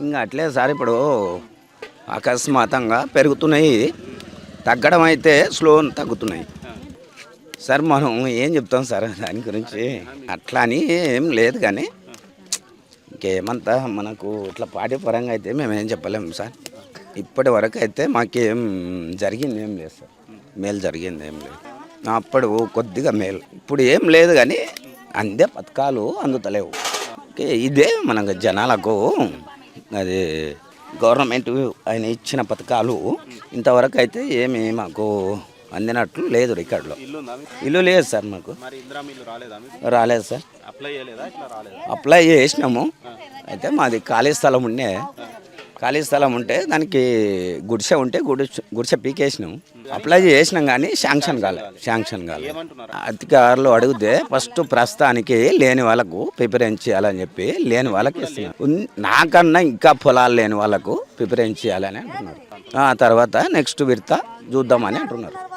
ఇంకా అట్లే సార్ ఇప్పుడు అకస్మాత్తుగా పెరుగుతున్నాయి, తగ్గడం అయితే స్లో తగ్గుతున్నాయి సార్. మనం ఏం చెప్తాం సార్ దాని గురించి, అట్లా అని ఏం లేదు కానీ ఇంకేమంతా మనకు ఇట్లా పార్టీ పరంగా అయితే మేము ఏం చెప్పలేము సార్. ఇప్పటి వరకు అయితే మాకేం జరిగింది ఏం లేదు సార్, మేలు జరిగింది ఏం లేదు. అప్పుడు కొద్దిగా మేలు, ఇప్పుడు ఏం లేదు కానీ అందే పథకాలు అందుతలేవు. ఇదే మనకు జనాలకు అది గవర్నమెంట్ ఆయన ఇచ్చిన పథకాలు ఇంతవరకు అయితే ఏమి మాకు అందినట్లు లేదు. రికార్డులో ఇల్లు లేదు సార్ మాకు. రాలేదు సార్. అప్లై చేసినాము. అయితే మాది ఖాళీ స్థలం ఉండే, ఖాళీ స్థలం ఉంటే దానికి గుడిసె ఉంటే గుడిసె పీకేసినాం. అప్లై చేసినాం కానీ శాంక్షన్ కాలే. అధికారులు అడిగితే ఫస్ట్ ప్రస్తుతానికి లేని వాళ్ళకు ప్రిఫరెన్స్ చేయాలని చెప్పి లేని వాళ్ళకి ఇస్తున్నారు. నాకన్నా ఇంకా పొలాలు లేని వాళ్ళకు ప్రిఫరెన్స్ చేయాలని అంటున్నారు. ఆ తర్వాత నెక్స్ట్ విడత చూద్దామని అంటున్నారు.